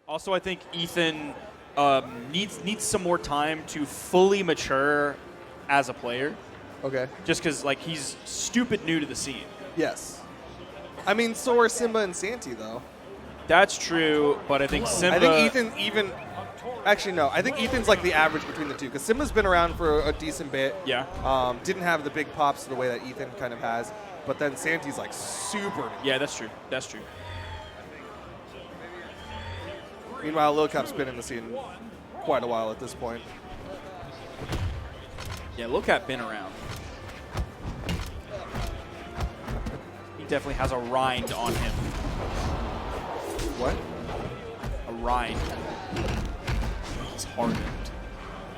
Also, I think Ethan needs some more time to fully mature as a player. Okay. Just because, like, he's stupid new to the scene. Yes. I mean, so are Simba and Santy, though. That's true, but I think Simba... I think Ethan even... Actually, no. I think Ethan's like the average between the two, because Simba's been around for a decent bit. Yeah. Didn't have the big pops the way that Ethan kind of has, but then Santy's like super new. Yeah, that's true. That's true. Meanwhile, Lil Cap's been in the scene quite a while at this point. Yeah, Lil Cap been around. He definitely has a rind on him. What? A rind. He's hardened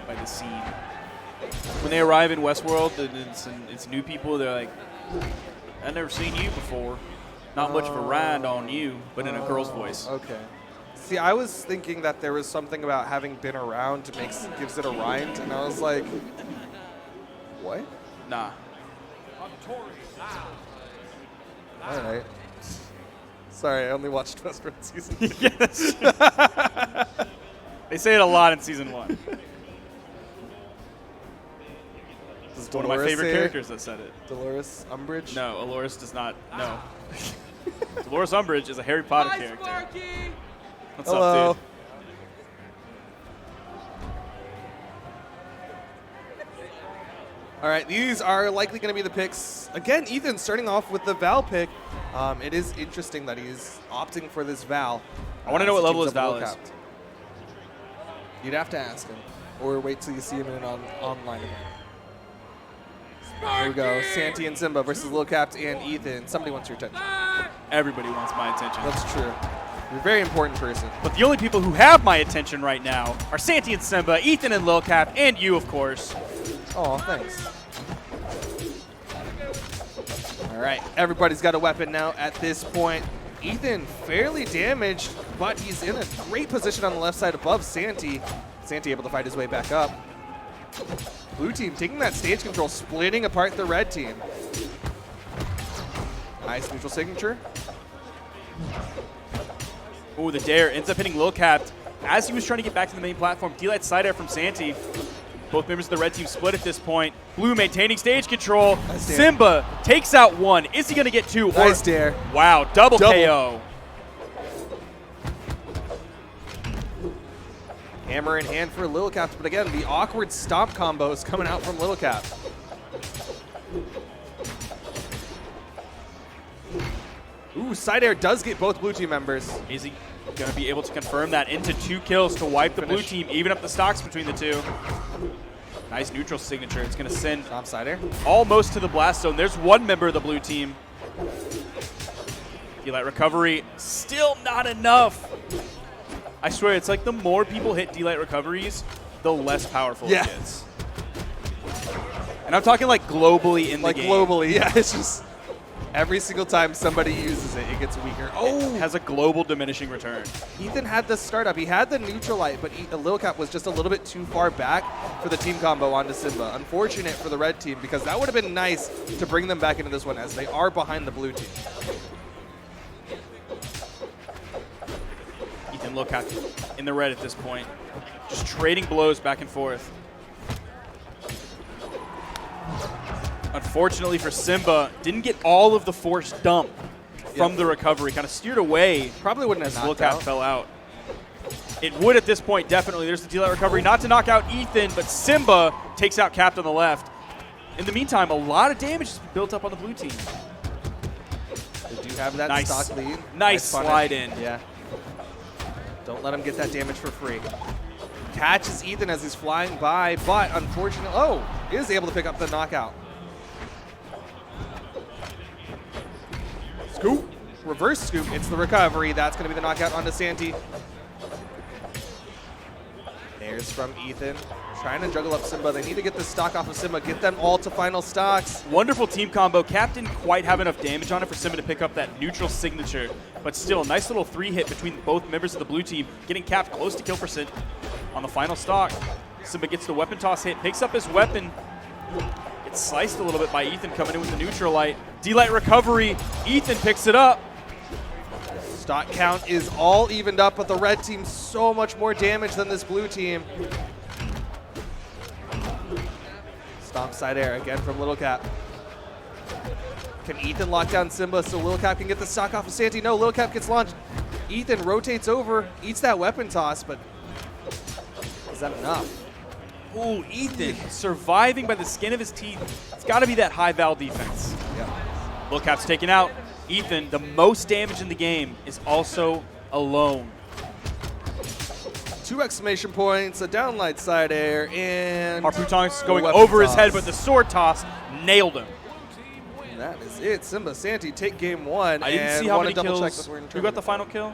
by the scene. When they arrive in Westworld, and it's new people, they're like, I've never seen you before. Not much of a rind on you, but in a girl's voice. Okay. See, I was thinking that there was something about having been around to gives it a rind, and I was like, what? Nah. All right. Sorry, I only watched Westworld season 2. Yes. They say it a lot in season 1. It's one of my favorite characters that said it. Dolores Umbridge? No, Dolores does not. No. Dolores Umbridge is a Harry Potter character. Sparky! What's Hello. up, dude? All right, these are likely going to be the picks. Again, Ethan starting off with the Val pick. It is interesting that he's opting for this Val. I want to know what level his Val is. You'd have to ask him, or wait till you see him in an online event. Here we go, Santy and Simba versus Lil Cap and Ethan. Somebody wants your attention. Everybody wants my attention. That's true. You're a very important person. But the only people who have my attention right now are Santy and Simba, Ethan and Lil Cap, and you, of course. Oh, thanks. All right, everybody's got a weapon now at this point. Ethan fairly damaged, but he's in a great position on the left side above Santy. Santy able to fight his way back up. Blue team taking that stage control, splitting apart the red team. Nice neutral signature. Oh, the dare ends up hitting Lil Cap as he was trying to get back to the main platform. D-Light side air from Santy. Both members of the red team split at this point. Blue maintaining stage control. Nice dare. Simba takes out one. Is he going to get two? Nice dare. Wow, double KO. Hammer in hand for Lil Cap, but again, the awkward stomp combos coming out from Lil Cap. Ooh, side air does get both blue team members. Is he going to be able to confirm that into 2 kills to wipe the blue team, even up the stocks between the two? Nice neutral signature. It's going to send Stomp side air. almost to the blast zone. There's one member of the blue team. D-Light recovery, still not enough. I swear, it's like the more people hit D-Light recoveries, the less powerful it gets. And I'm talking like globally in the game. Like globally, yeah. It's just every single time somebody uses it, it gets weaker. It has a global diminishing return. Ethan had the startup. He had the neutral light, but Lil Cap was just a little bit too far back for the team combo onto Simba. Unfortunate for the red team, because that would have been nice to bring them back into this one, as they are behind the blue team. Ethan Lil Cap in the red at this point. Just trading blows back and forth. Unfortunately for Simba, didn't get all of the force dump from the recovery. Kind of steered away. Probably wouldn't have Lil knocked Cap out. fell out. It would at this point, definitely. There's the D-Light recovery. Not to knock out Ethan, but Simba takes out Cap on the left. In the meantime, a lot of damage has been built up on the blue team. They do have that Nice. stock lead. Nice punish. slide in. Yeah. Don't let him get that damage for free. Catches Ethan as he's flying by, but unfortunately, is able to pick up the knockout. Scoop. Reverse scoop. It's the recovery. That's going to be the knockout onto Santy. There's from Ethan. Trying to juggle up Simba. They need to get the stock off of Simba. Get them all to final stocks. Wonderful team combo. Cap didn't quite have enough damage on it for Simba to pick up that neutral signature. But still, nice little 3-hit between both members of the blue team, getting Cap close to kill percent on the final stock. Simba gets the weapon toss hit, picks up his weapon. Gets sliced a little bit by Ethan coming in with the neutral light. D-Light recovery. Ethan picks it up. Stock count is all evened up, but the red team so much more damage than this blue team. Stomp side air again from Little Cap. Can Ethan lock down Simba so Little Cap can get the stock off of Santy? No, Little Cap gets launched. Ethan rotates over, eats that weapon toss, but is that enough? Ooh, Ethan surviving by the skin of his teeth. It's got to be that high val defense. Yeah. Little Cap's taken out. Ethan, the most damage in the game, is also alone. 2 exclamation points, a downlight side air, and Harpoon Tonks going weapon over his toss. head, but the sword toss nailed him. And that is it. Simba Santy take game 1. I didn't and see how wanna many double check kills. before we Who got the final kill?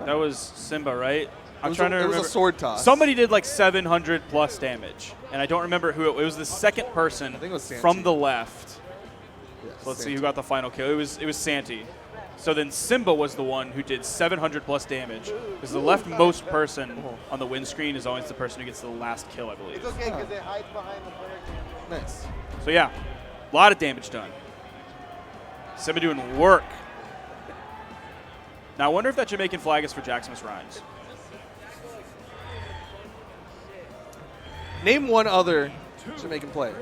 That was Simba, right? I'm trying to remember. It was a sword toss. Somebody did like 700 plus damage, and I don't remember who it was. The second person I think it was Santy. from the left. Yes, So let's see Santy. who got the final kill. It was Santy. So then Simba was the one who did 700 plus damage, because the leftmost person on the win screen is always the person who gets the last kill, I believe. It's okay because they hide behind the player. Nice. So yeah, a lot of damage done. Simba doing work. Now I wonder if that Jamaican flag is for Jaximus Rhymes. Name one other Jamaican player.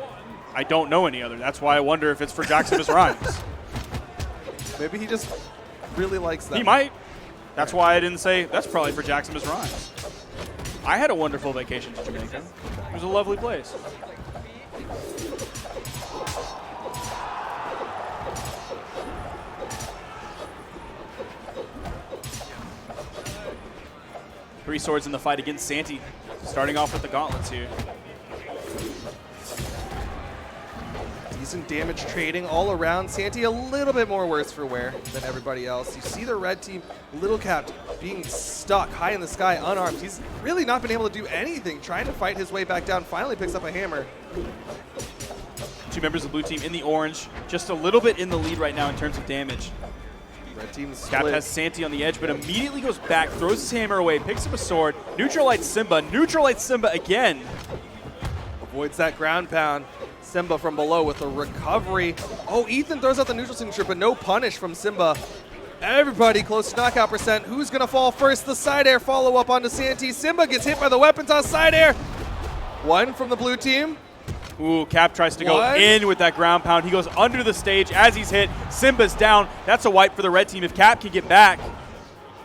I don't know any other. That's why I wonder if it's for Jaximus Rhymes. Maybe he just really likes that. He might. That's why I didn't say that's probably for Jaximus Rhymes. I had a wonderful vacation to Jamaica. It was a lovely place. Three swords in the fight against Santy. Starting off with the gauntlets here. Decent damage trading all around. Santy a little bit more worse for wear than everybody else. You see the red team, Little Cap, being stuck high in the sky, unarmed. He's really not been able to do anything, trying to fight his way back down. Finally picks up a hammer. Two members of the blue team in the orange. Just a little bit in the lead right now in terms of damage. Red team's Cap split. has Santy on the edge, but immediately goes back, throws his hammer away, picks up a sword, neutralites Simba again. Avoids that ground pound. Simba from below with a recovery. Oh, Ethan throws out the neutral signature, but no punish from Simba. Everybody close to knockout percent. Who's going to fall first? The side air follow-up onto Santy. Simba gets hit by the weapon toss side air. One from the blue team. Ooh, Cap tries to go in with that ground pound. He goes under the stage as he's hit. Simba's down. That's a wipe for the red team if Cap can get back.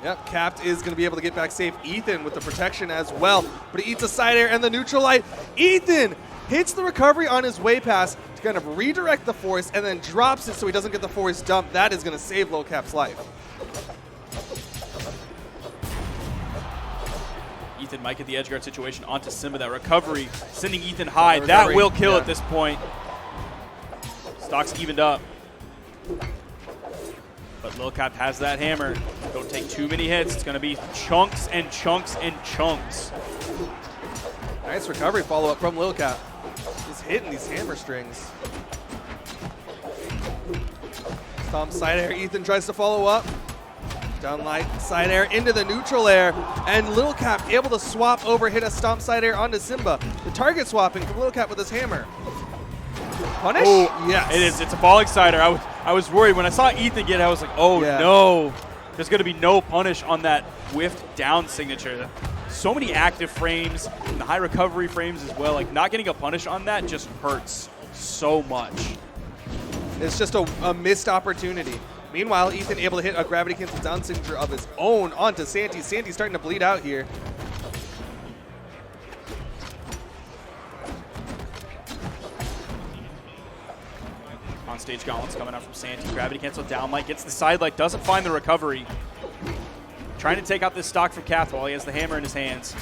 Yep, Capped is going to be able to get back safe. Ethan with the protection as well, but he eats a side air and the neutral light. Ethan hits the recovery on his way past to kind of redirect the force and then drops it so he doesn't get the force dump. That is going to save Lil Cap's life. Ethan might get the edge guard situation onto Simba. That recovery sending Ethan high. Recovery, That will kill yeah. at this point. Stocks evened up. But Lil Cap has that hammer. Don't take too many hits. It's going to be chunks and chunks and chunks. Nice recovery follow-up from Lil Cap. He's hitting these hammer strings. Stomp side air. Ethan tries to follow up. Down light, side air into the neutral air. And Lil Cap able to swap over, hit a stomp side air onto Simba. The target swapping from Lil Cap with his hammer. Punish? Oh, yes. It is. It's a falling cider. I was worried. When I saw Ethan get it, I was like, oh, Yeah. no. There's going to be no punish on that whiffed down signature. So many active frames and the high recovery frames as well. Like, not getting a punish on that just hurts so much. It's just a missed opportunity. Meanwhile, Ethan able to hit a gravity cancel down signature of his own onto Santy. Santy's starting to bleed out here. On stage gauntlets coming out from Santy. Gravity cancel down light. Gets the side light. Doesn't find the recovery. Trying to take out this stock from Kath while he has the hammer in his hands.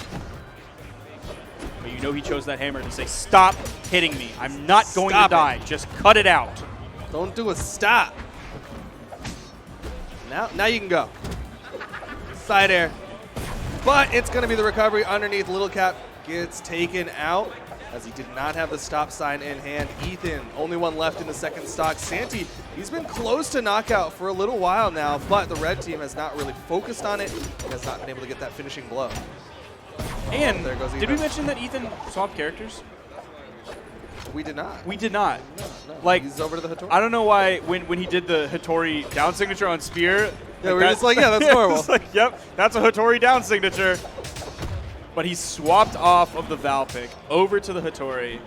But you know he chose that hammer to say, stop hitting me. I'm not going to die. Just cut it out. Don't do a stop. Now you can go. Side air. But it's going to be the recovery underneath. Little Cap gets taken out as he did not have the stop sign in hand. Ethan, only one left in the second stock. Santy, he's been close to knockout for a little while now, but the red team has not really focused on it. He has not been able to get that finishing blow. And there goes did we Ethan. mention that Ethan swapped characters? We did not. We did not. No. Like, He's over to the Hattori. I don't know why when he did the Hattori down signature on Spear, Yeah, we're just like, yeah, that's normal. It's like, yep, that's a Hattori down signature. But he swapped off of the Val pick over to the Hattori.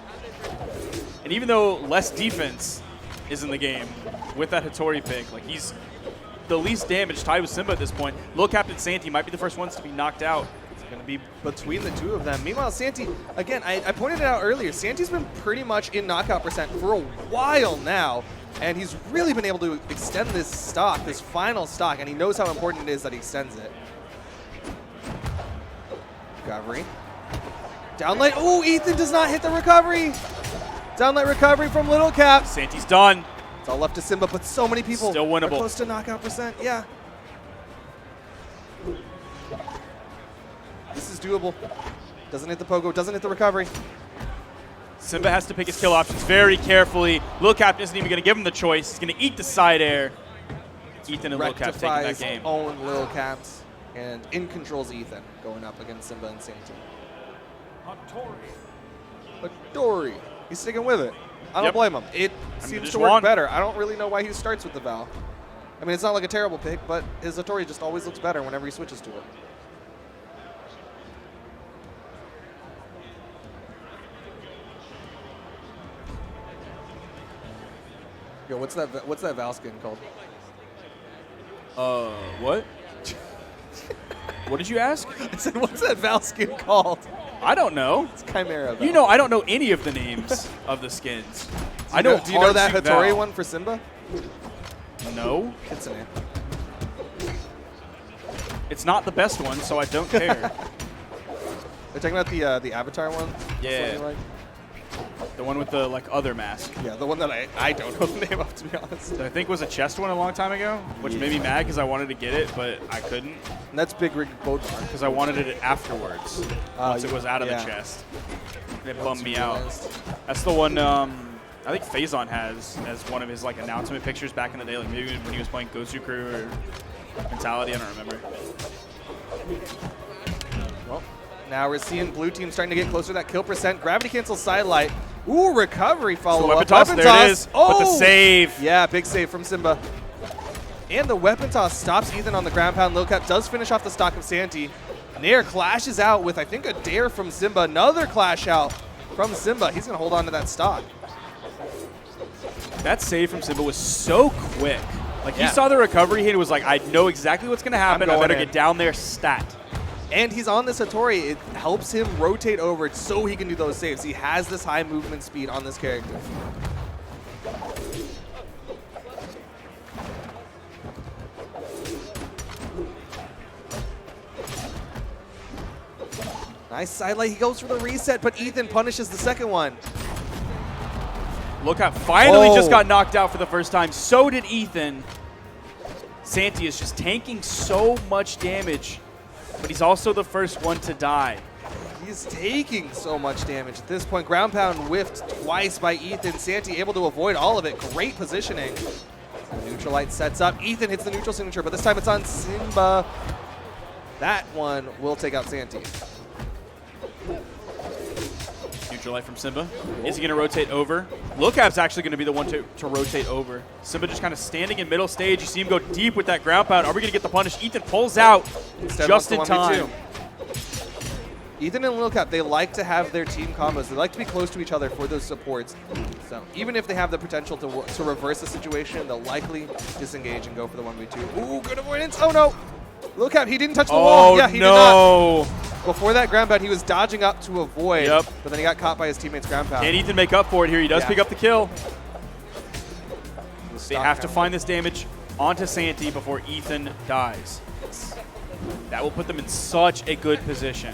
And even though less defense is in the game with that Hattori pick, like he's the least damage tied with Simba at this point. Lil Captain Santy might be the first ones to be knocked out. It's going to be between the two of them. Meanwhile, Santy, again, I pointed it out earlier, Santy's been pretty much in knockout percent for a while now. And he's really been able to extend this stock, this final stock, and he knows how important it is that he extends it. Recovery. Downlight. Ooh, Ethan does not hit the recovery. Downlight recovery from Little Cap. Santy's done. It's all left to Simba, but so many people Still winnable. are close to knockout percent. Yeah. This is doable. Doesn't hit the pogo, doesn't hit the recovery. Simba has to pick his kill options very carefully. Lil Cap isn't even going to give him the choice. He's going to eat the side air. Ethan and Lil Cap taking that game. Own Lil Caps and in controls Ethan going up against Simba and Santy. Hattori. He's sticking with it. I don't blame him. It seems to work better. I don't really know why he starts with the Val. I mean, it's not like a terrible pick, but his Hattori just always looks better whenever he switches to it. Yo, what's that Val skin called? What? What did you ask? I said, what's that Val skin called? I don't know. It's Chimera Val. You know, I don't know any of the names of the skins. Do you know that Hattori Val. one for Simba? No. Kitsune. It's not the best one, so I don't care. They're talking about the Avatar one? Yeah. Like? The one with the like other mask. Yeah, the one that I don't know the name of, to be honest. That I think was a chest one a long time ago, which made me mad because I wanted to get it, but I couldn't. And that's Big Rig Boat. Because I wanted it afterwards, once it was out of the chest. And it bummed me out. That's the one I think Phazon has as one of his like announcement pictures back in the day, like maybe when he was playing Gosu Crew or Mentality, I don't remember. Well, now we're seeing blue team starting to get closer to that kill percent. Gravity cancel sidelight. Ooh, recovery follow-up. Weapon toss, there it is. Oh! But the save. Yeah, big save from Simba. And the weapon toss stops Ethan on the ground pound. Lil Cap does finish off the stock of Santy. Nair clashes out with, I think, a dare from Simba. Another clash out from Simba. He's going to hold on to that stock. That save from Simba was so quick. Like, he saw the recovery hit and was like, I know exactly what's going to happen. I better get down there stat. And he's on this Hattori. It helps him rotate over so he can do those saves. He has this high movement speed on this character. Nice sidelight. He goes for the reset, but Ethan punishes the second one. Look Cap finally just got knocked out for the first time. So did Ethan. Santy is just tanking so much damage, but he's also the first one to die. He's taking so much damage at this point. Ground pound whiffed twice by Ethan. Santy able to avoid all of it. Great positioning. Neutral light sets up. Ethan hits the neutral signature, but this time it's on Simba. That one will take out Santy. Neutral light from Simba. Is he going to rotate over? Lil Cap's actually going to be the one to rotate over. Simba just kind of standing in middle stage. You see him go deep with that ground pound. Are we going to get the punish? Ethan pulls out just in time. Ethan and Lil Cap, they like to have their team combos. They like to be close to each other for those supports. So even if they have the potential to reverse the situation, they'll likely disengage and go for the 1v2. Ooh, good avoidance. Oh, no. Lil Cap, he didn't touch the wall. Yeah, he did not. Before that ground pound, he was dodging up to avoid, but then he got caught by his teammate's ground pound. Can Ethan make up for it here? He does pick up the kill. They have to find this damage onto Santy before Ethan dies. That will put them in such a good position.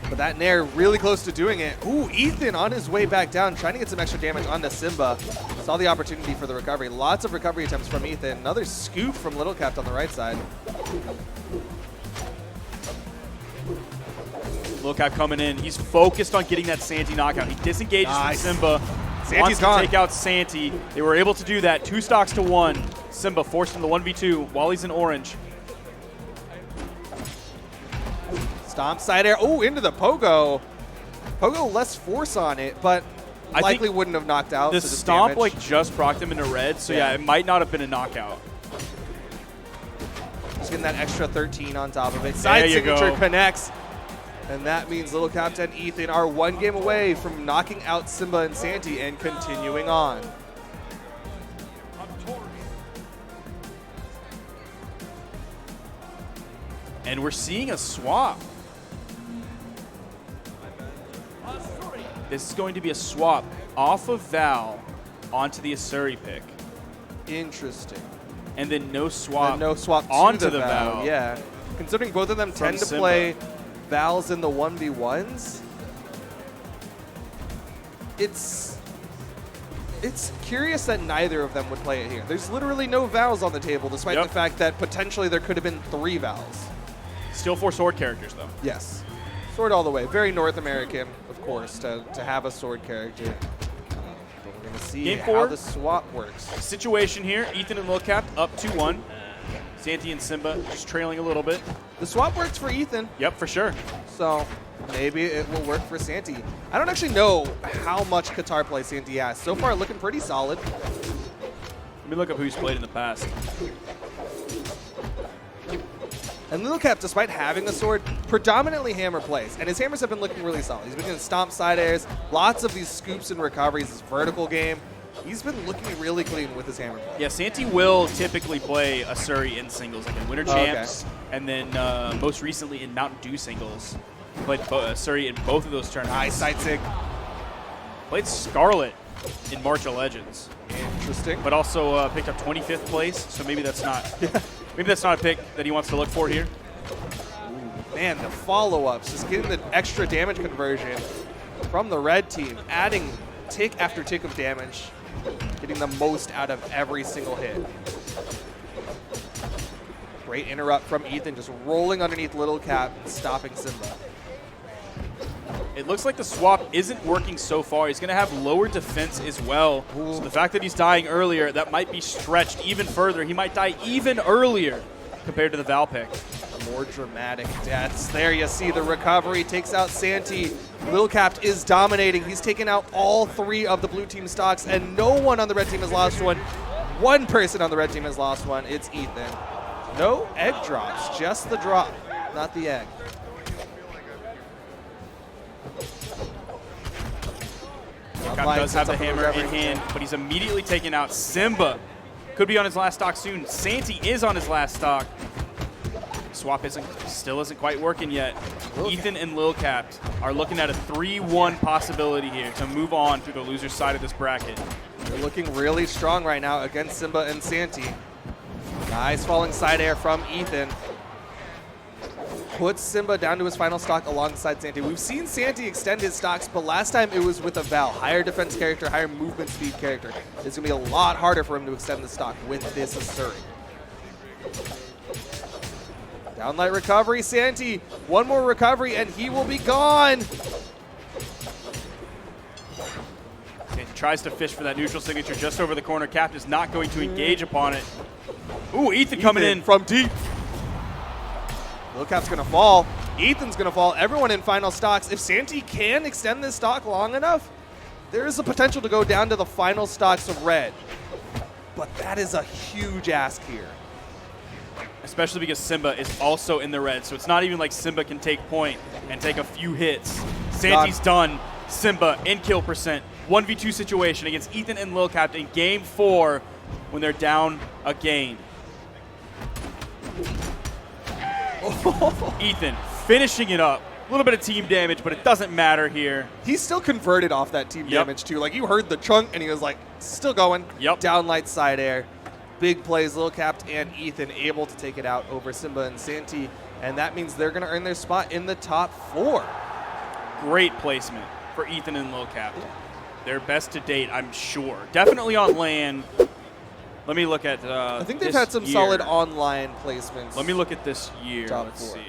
But that Nair really close to doing it. Ooh, Ethan on his way back down, trying to get some extra damage onto Simba. Saw the opportunity for the recovery. Lots of recovery attempts from Ethan. Another scoop from Little Cap on the right side. Lil Cap coming in. He's focused on getting that Santy knockout. He disengages from Simba. Santy's wants gone. to take out Santy. They were able to do that. 2 stocks to 1. Simba forced him to 1v2 while he's in orange. Stomp side air. Oh, into the pogo. Pogo less force on it, but likely wouldn't have knocked out. The stomp like just procced him into red, so yeah, it might not have been a knockout. damage, getting that extra 13 on top of it. Side There you signature go. connects. And that means Little Capt and Ethan are 1 game away from knocking out Simba and Santy and continuing on. And we're seeing a swap. This is going to be a swap off of Val onto the Asuri pick. Interesting. And then no swap, And no swap to onto the Val. Yeah. Considering both of them From tend to Simba. play Vals in the 1v1s, it's curious that neither of them would play it here. There's literally no Vals on the table, despite Yep. the fact that potentially there could have been 3 Vals. Still 4 sword characters, though. Yes. Sword all the way. Very North American, of course, to have a sword character. But we're going to see Game how 4. the swap works. Situation here, Ethan and Lil Cap up 2-1. Santy and Simba just trailing a little bit. The swap works for Ethan, Yep, for sure. so maybe it will work for Santy. I don't actually know how much Qatar play Santy has. So far, looking pretty solid. Let me look up who he's played in the past. And Little Cap, despite having a sword, predominantly hammer plays. And his hammers have been looking really solid. He's been getting stomp side airs, lots of these scoops and recoveries, his vertical game. He's been looking really clean with his hammer play. Yeah, Santy will typically play Asuri in singles, like in Winter Oh, okay. Champs, and then most recently in Mountain Dew singles. Played Asuri in both of those tournaments. Nice side sig. Played Scarlet in March of Legends, Interesting. but also picked up 25th place. So maybe that's not maybe that's not a pick that he wants to look for here. Man, the follow-ups, just getting the extra damage conversion from the red team, adding tick after tick of damage, getting the most out of every single hit. Great interrupt from Ethan, just rolling underneath Little Cap, stopping Simba. It looks like the swap isn't working so far. He's going to have lower defense as well. Ooh. So the fact that he's dying earlier, that might be stretched even further. He might die even earlier compared to the Val pick. More dramatic deaths. There you see the recovery, takes out Santy. Lil Cap is dominating. He's taken out all 3 of the blue team stocks, and no one on the red team has lost one. One person on the red team has lost one. It's Ethan. No egg drops, just the drop, not the egg. Cap does have the hammer in hand, but he's immediately taken out. Simba could be on his last stock soon. Santy is on his last stock. Swap still isn't quite working yet. Ethan and Lil Cap are looking at a 3-1 possibility here to move on through the loser's side of this bracket. They're looking really strong right now against Simba and Santy. Nice falling side air from Ethan. Puts Simba down to his final stock alongside Santy. We've seen Santy extend his stocks, but last time it was with a Val. Higher defense character, higher movement speed character. It's going to be a lot harder for him to extend the stock with this Asuri. Downlight recovery, Santy. One more recovery and he will be gone. Santy tries to fish for that neutral signature just over the corner. Cap is not going to engage upon it. Ooh, Ethan coming in from deep. Lil Cap's gonna fall. Ethan's gonna fall. Everyone in final stocks. If Santy can extend this stock long enough, there is a potential to go down to the final stocks of red. But that is a huge ask here. especially because Simba is also in the red. So it's not even like Simba can take point and take a few hits. Santy's done. Simba in kill percent. 1v2 situation against Ethan and Lil Cap in game 4 when they're down a game. Ethan finishing it up. A little bit of team damage, but it doesn't matter here. He's still converted off that team damage too. Like, you heard the chunk and he was like, still going. Yep. Downlight side air. Big plays, Lil Cap and Ethan able to take it out over Simba and Santy. And that means they're going to earn their spot in the top 4. Great placement for Ethan and Lil Cap. Their best to date, I'm sure. Definitely on LAN. Let me look at I think they've this had some year. solid online placements. Let me look at this year. Top Let's 4. see.